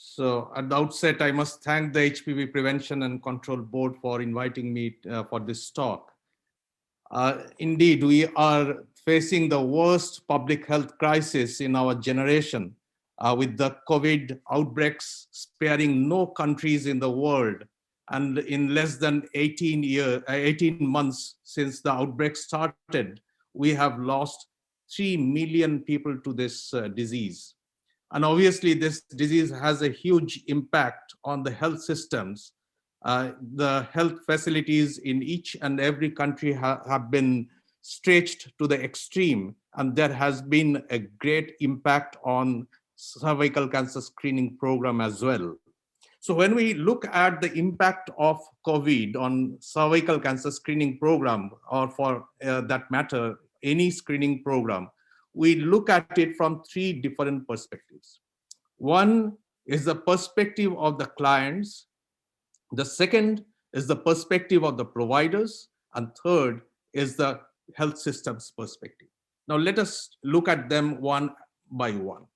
So at the outset, I must thank the HPV Prevention and Control Board for inviting me for this talk. Indeed, we are facing the worst public health crisis in our generation, with the COVID outbreaks sparing no countries in the world. And in less than 18 months since the outbreak started, we have lost 3 million people to this disease. And obviously, this disease has a huge impact on the health systems. The health facilities in each and every country have been stretched to the extreme, and there has been a great impact on cervical cancer screening program as well. So when we look at the impact of COVID on cervical cancer screening program, or for that matter, any screening program, we look at it from 3 different perspectives. One is the perspective of the clients. The second is the perspective of the providers. And third is the health systems perspective. Now let us look at them one by one.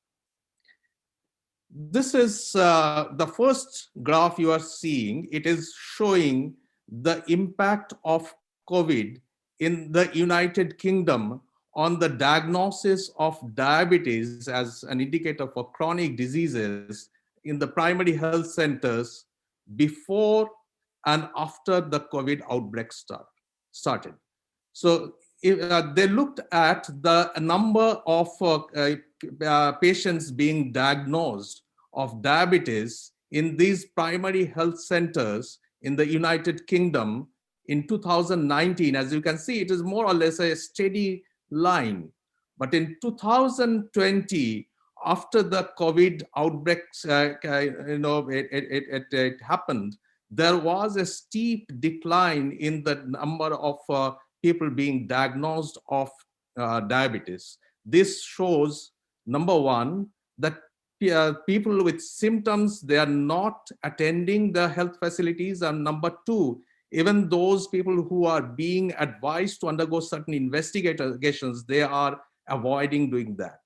This is the first graph you are seeing. It is showing the impact of COVID in the United Kingdom on the diagnosis of diabetes as an indicator for chronic diseases in the primary health centers before and after the COVID outbreak started. So they looked at the number of patients being diagnosed of diabetes in these primary health centers in the United Kingdom in 2019. As you can see, it is more or less a steady line. But in 2020, after the COVID outbreaks, it happened, there was a steep decline in the number of people being diagnosed of diabetes. This shows, number one, that people with symptoms, they are not attending the health facilities, and number two, even those people who are being advised to undergo certain investigations, they are avoiding doing that.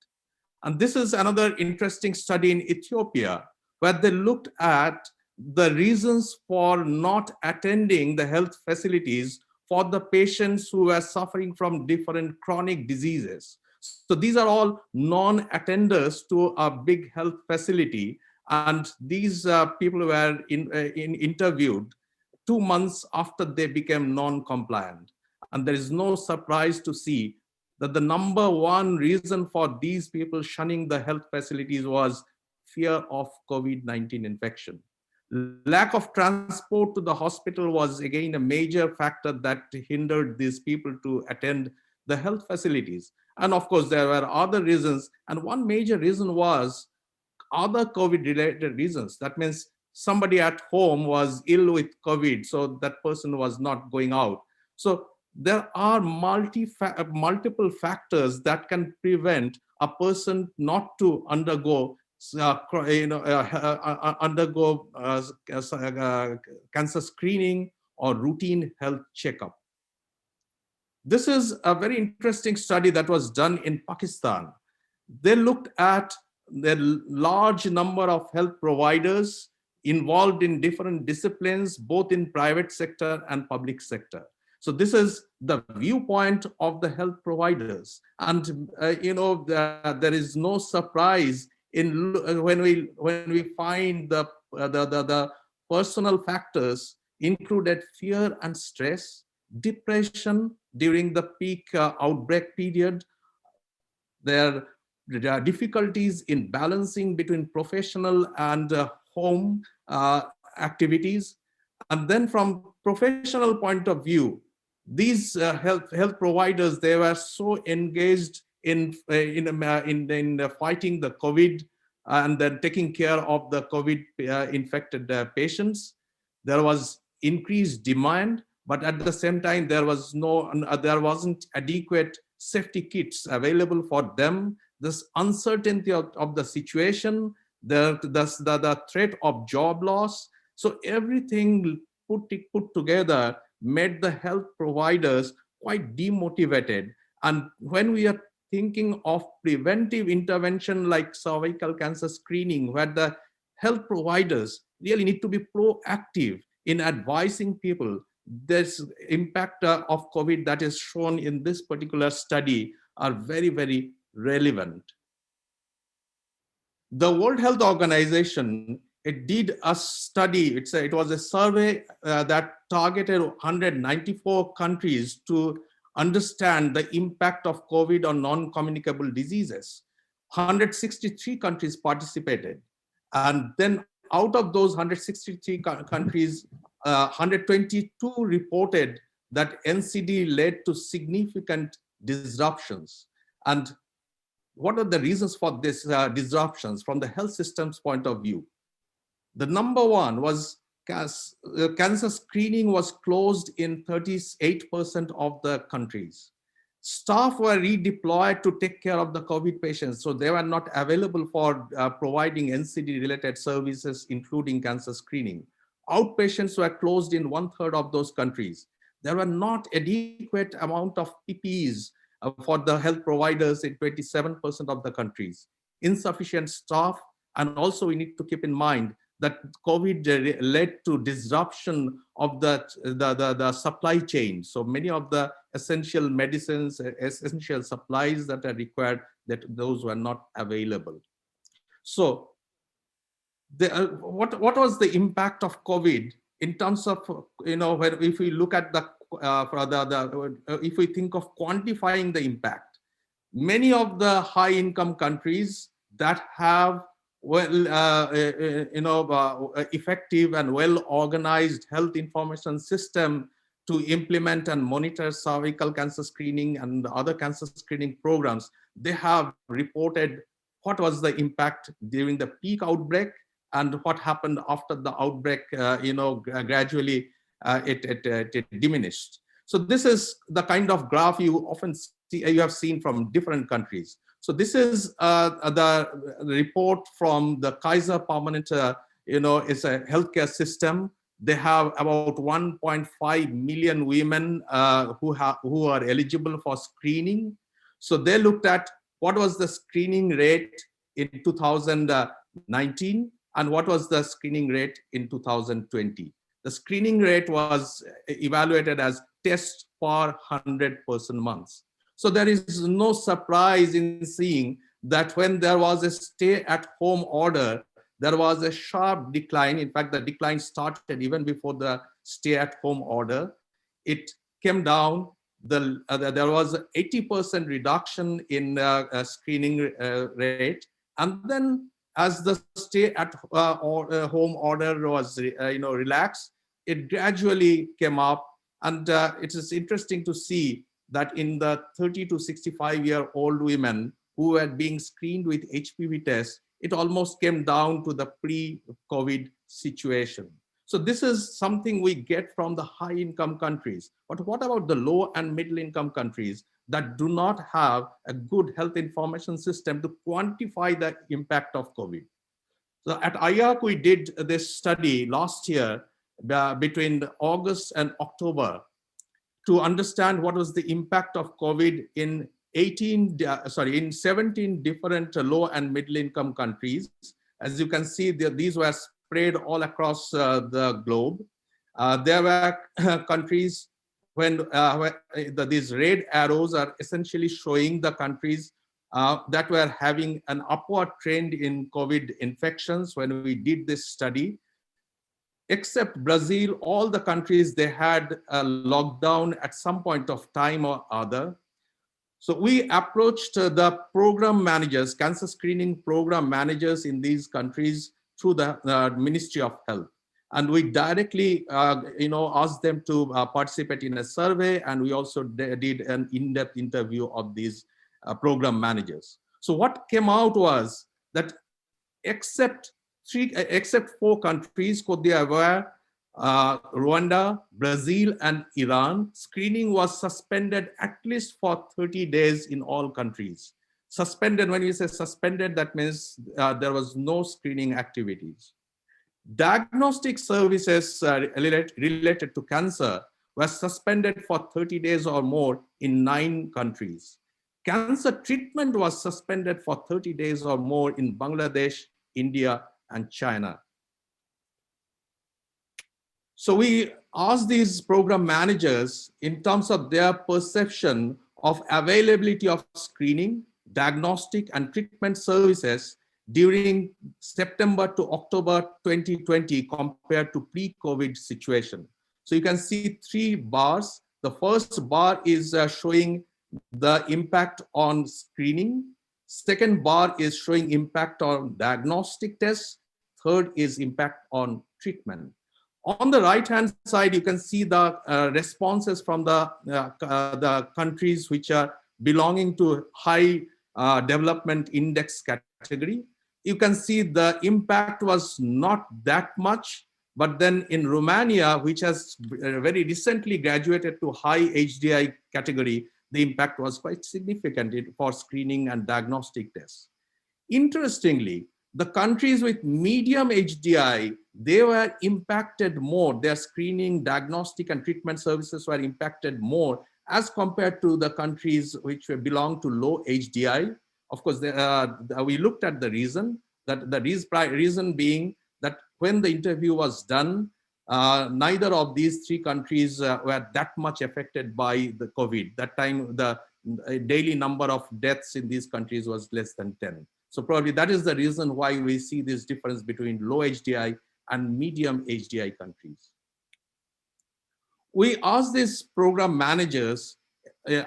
And this is another interesting study in Ethiopia, where they looked at the reasons for not attending the health facilities for the patients who were suffering from different chronic diseases. So these are all non-attenders to a big health facility. And these people were interviewed 2 months after they became non-compliant. And there is no surprise to see that the number one reason for these people shunning the health facilities was fear of COVID-19 infection. Lack of transport to the hospital was again a major factor that hindered these people to attend the health facilities. And of course, there were other reasons. And one major reason was other COVID-related reasons. That means somebody at home was ill with COVID, so that person was not going out. So there are multiple factors that can prevent a person not to undergo cancer screening or routine health checkup. This is a very interesting study that was done in Pakistan. They looked at the large number of health providers involved in different disciplines, both in private sector and public sector. So this is the viewpoint of the health providers. And there is no surprise in when we find the personal factors included fear and stress, depression during the peak outbreak period. There are difficulties in balancing between professional and home activities. And then from professional point of view, these health providers, they were so engaged in fighting the COVID and then taking care of the COVID infected patients. There was increased demand, but at the same time, there wasn't adequate safety kits available for them. This uncertainty of the situation, the threat of job loss. So everything put together made the health providers quite demotivated. And when we are thinking of preventive intervention like cervical cancer screening, where the health providers really need to be proactive in advising people. This impact of COVID that is shown in this particular study are very, very relevant. The World Health Organization, it did a study, it was a survey that targeted 194 countries to understand the impact of COVID on non-communicable diseases. 163 countries participated. And then out of those 163 countries, 122 reported that NCD led to significant disruptions. And what are the reasons for these disruptions from the health system's point of view? The number one was cancer screening was closed in 38% of the countries. Staff were redeployed to take care of the COVID patients, so they were not available for providing NCD-related services, including cancer screening. Outpatients were closed in 1/3 of those countries. There were not adequate amount of PPEs for the health providers in 27% of the countries. Insufficient staff, and also we need to keep in mind that COVID led to disruption of the supply chain. So many of the essential medicines, essential supplies that are required, that those were not available. So what was the impact of COVID in terms of, where if we look at if we think of quantifying the impact, many of the high income countries that have effective and well organized health information system to implement and monitor cervical cancer screening and other cancer screening programs, they have reported what was the impact during the peak outbreak and what happened after the outbreak, gradually it diminished. So this is the kind of graph you have seen from different countries. So this is the report from the Kaiser Permanente, it's a healthcare system. They have about 1.5 million women who are eligible for screening. So they looked at what was the screening rate in 2019 and what was the screening rate in 2020. The screening rate was evaluated as tests per 100 person months. So there is no surprise in seeing that when there was a stay-at-home order, there was a sharp decline. In fact, the decline started even before the stay-at-home order. It came down. There was an 80% reduction in screening rate. And then as the stay-at-home order was relaxed, it gradually came up. And it is interesting to see that in the 30 to 65-year-old women who were being screened with HPV tests, it almost came down to the pre-COVID situation. So this is something we get from the high-income countries. But what about the low and middle-income countries that do not have a good health information system to quantify the impact of COVID? So at IARC, we did this study last year between August and October to understand what was the impact of COVID in 17 different low and middle income countries. As you can see, these were spread all across the globe. There were countries when these red arrows are essentially showing the countries that were having an upward trend in COVID infections when we did this study. Except Brazil, all the countries, they had a lockdown at some point of time or other. So we approached the program managers, cancer screening program managers in these countries through the Ministry of Health. And we directly asked them to participate in a survey, and we also did an in-depth interview of these program managers. So what came out was that except 4 countries, Cote d'Ivoire, Rwanda, Brazil, and Iran, screening was suspended at least for 30 days in all countries. Suspended, when we say suspended, that means there was no screening activities. Diagnostic services related to cancer were suspended for 30 days or more in 9 countries. Cancer treatment was suspended for 30 days or more in Bangladesh, India, and China. So we asked these program managers in terms of their perception of availability of screening, diagnostic, and treatment services during September to October 2020 compared to pre-COVID situation. So you can see three bars. The first bar is showing the impact on screening. Second bar is showing impact on diagnostic tests. Third is impact on treatment. On the right-hand side, you can see the responses from the countries which are belonging to high development index category. You can see the impact was not that much, but then in Romania, which has very recently graduated to high HDI category, the impact was quite significant for screening and diagnostic tests. Interestingly, the countries with medium HDI, they were impacted more. Their screening, diagnostic, and treatment services were impacted more as compared to the countries which belong to low HDI. Of course, we looked at the reason, that the reason being that when the interview was done, neither of these three countries were that much affected by the COVID. That time, the daily number of deaths in these countries was less than 10. So probably that is the reason why we see this difference between low HDI and medium HDI countries. We asked these program managers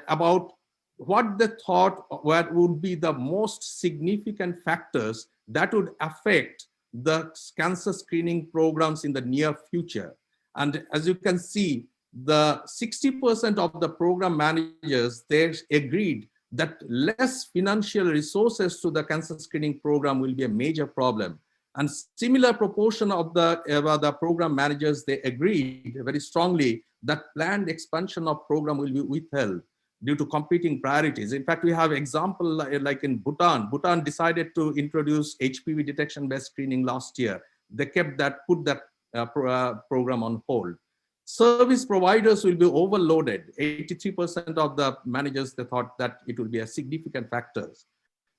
about what they thought what would be the most significant factors that would affect the cancer screening programs in the near future. And as you can see, the 60% of the program managers, they agreed that less financial resources to the cancer screening program will be a major problem. And similar proportion of the program managers, they agreed very strongly that planned expansion of program will be withheld due to competing priorities. In fact, we have example like in Bhutan. Bhutan decided to introduce HPV detection-based screening last year. They put that program on hold. Service providers will be overloaded. 83% of the managers, they thought that it will be a significant factor.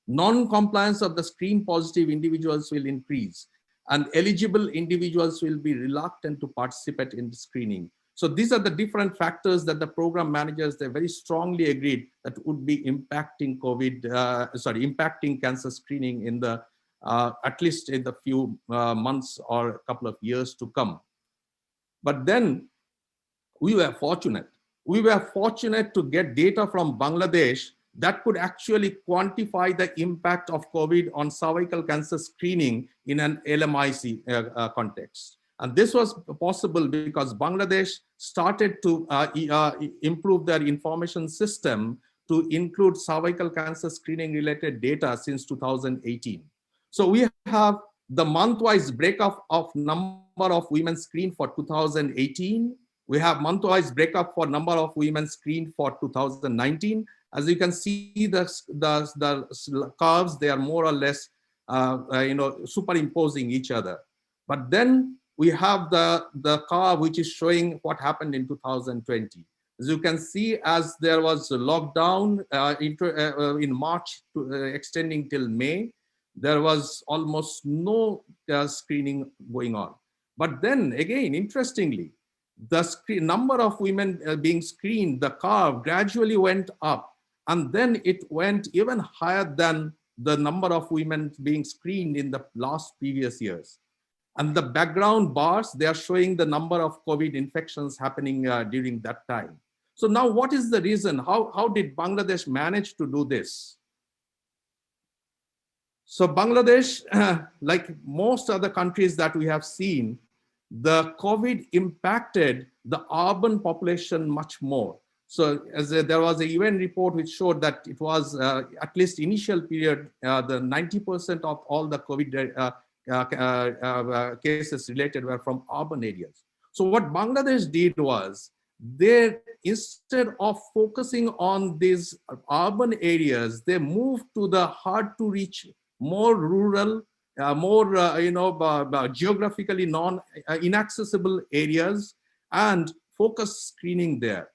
Non-compliance of the screen positive individuals will increase, and eligible individuals will be reluctant to participate in the screening. So these are the different factors that the program managers, they very strongly agreed that would be impacting impacting cancer screening in the, at least in the few months or a couple of years to come. But then we were fortunate. We were fortunate to get data from Bangladesh that could actually quantify the impact of COVID on cervical cancer screening in an LMIC context. And this was possible because Bangladesh started to improve their information system to include cervical cancer screening related data since 2018. So we have the month-wise breakup of number of women screened for 2018. We have month-wise breakup for number of women screened for 2019. As you can see, the curves, they are more or less superimposing each other. But then we have the curve which is showing what happened in 2020. As you can see, as there was a lockdown in March extending till May, there was almost no screening going on. But then again, interestingly, the number of women being screened, the curve gradually went up, and then it went even higher than the number of women being screened in the previous years. And the background bars, they are showing the number of COVID infections happening during that time. So now what is the reason? How did Bangladesh manage to do this? So Bangladesh, like most other countries that we have seen, the COVID impacted the urban population much more. So there was a UN report which showed that it was at least initial period, the 90% of all the COVID cases related were from urban areas. So what Bangladesh did was, they, instead of focusing on these urban areas, they moved to the hard to reach, more rural, geographically inaccessible areas, and focus screening there.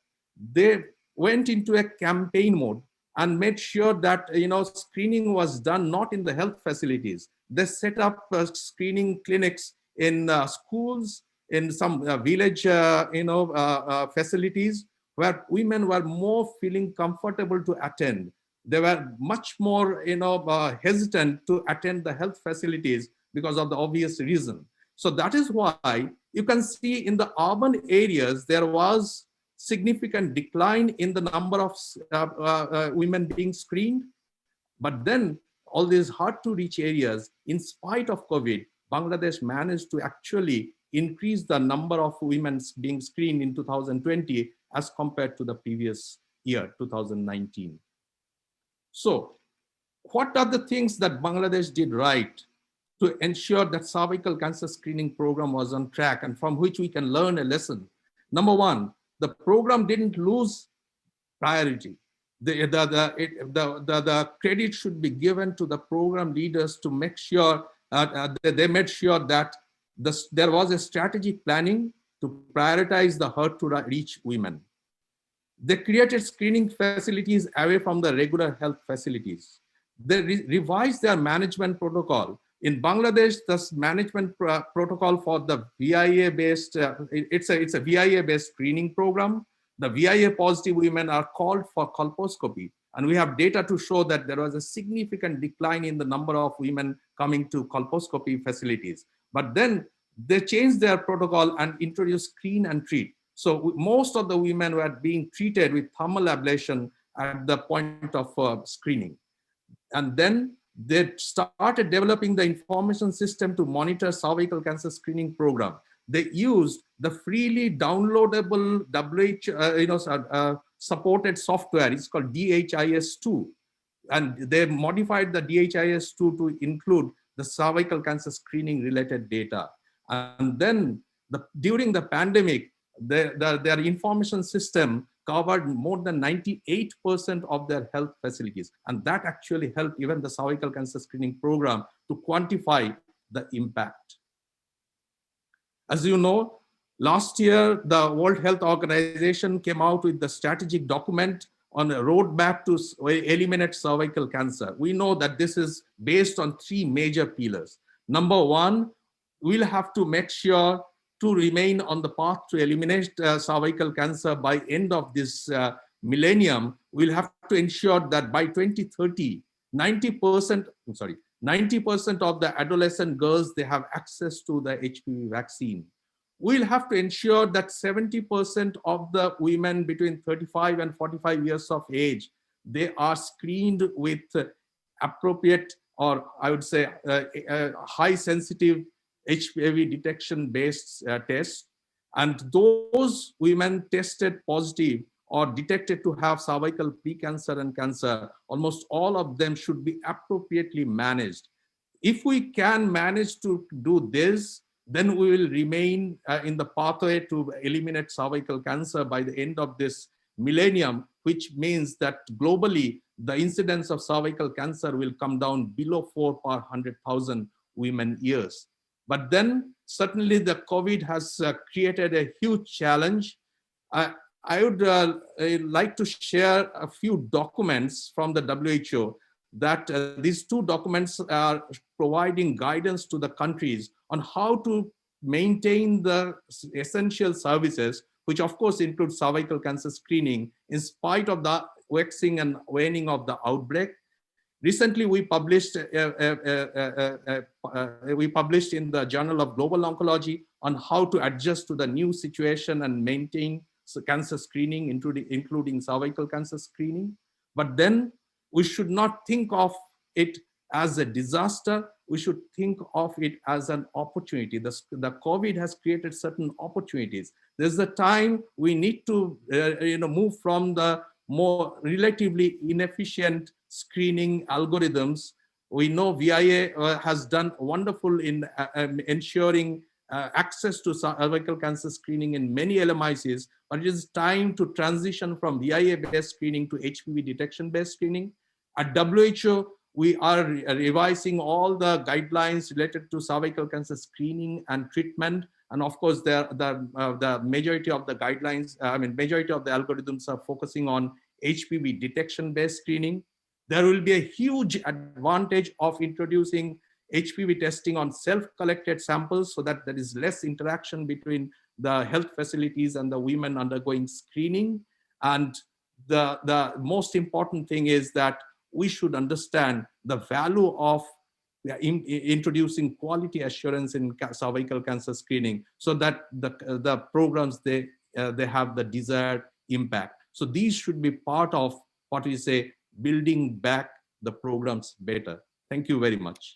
They went into a campaign mode and made sure that screening was done not in the health facilities, they set up screening clinics in schools, in some village, facilities where women were more feeling comfortable to attend. They were much more, hesitant to attend the health facilities because of the obvious reason. So that is why you can see in the urban areas, there was significant decline in the number of women being screened. But then all these hard to reach areas, in spite of COVID, Bangladesh managed to actually increase the number of women being screened in 2020 as compared to the previous year, 2019. So what are the things that Bangladesh did right to ensure that cervical cancer screening program was on track and from which we can learn a lesson? Number one, the program didn't lose priority. The credit should be given to the program leaders to make sure they made sure that there was a strategic planning to prioritize the hard to reach women. They created screening facilities away from the regular health facilities. They revised their management protocol. In Bangladesh, the management protocol for the VIA-based, it's a VIA-based screening program. The VIA positive women are called for colposcopy. And we have data to show that there was a significant decline in the number of women coming to colposcopy facilities. But then they changed their protocol and introduced screen and treat. So most of the women were being treated with thermal ablation at the point of screening. And then they started developing the information system to monitor cervical cancer screening program. They used the freely downloadable supported software. It's called DHIS2. And they modified the DHIS2 to include the cervical cancer screening related data. And then during the pandemic, their information system covered more than 98% of their health facilities. And that actually helped even the cervical cancer screening program to quantify the impact. As you know, last year, the World Health Organization came out with the strategic document on a roadmap to eliminate cervical cancer. We know that this is based on three major pillars. Number one, we'll have to make sure to remain on the path to eliminate cervical cancer by end of this millennium. We'll have to ensure that by 2030, 90% of the adolescent girls, they have access to the HPV vaccine. We'll have to ensure that 70% of the women between 35 and 45 years of age, they are screened with appropriate, or I would say high sensitive HPV detection based tests. And those women tested positive or detected to have cervical precancer and cancer, almost all of them should be appropriately managed. If we can manage to do this, then we will remain in the pathway to eliminate cervical cancer by the end of this millennium, which means that globally, the incidence of cervical cancer will come down below 4 per 100,000 women years. But then certainly the COVID has created a huge challenge. I would like to share a few documents from the WHO that these two documents are providing guidance to the countries on how to maintain the essential services, which of course include cervical cancer screening in spite of the waxing and waning of the outbreak. Recently, we published in the Journal of Global Oncology on how to adjust to the new situation and maintain cancer screening, including cervical cancer screening. But then we should not think of it as a disaster. We should think of it as an opportunity. The COVID has created certain opportunities. There's a time we need to move from the more relatively inefficient screening algorithms. We know VIA has done wonderful in ensuring access to cervical cancer screening in many LMICs, but it is time to transition from VIA-based screening to HPV detection-based screening. At WHO, we are revising all the guidelines related to cervical cancer screening and treatment. And of course, the majority of the guidelines, majority of the algorithms are focusing on HPV detection-based screening. There will be a huge advantage of introducing HPV testing on self-collected samples so that there is less interaction between the health facilities and the women undergoing screening. And the most important thing is that we should understand the value of introducing quality assurance in cervical cancer screening so that the programs, they have the desired impact. So these should be part of what we say, building back the programs better. Thank you very much.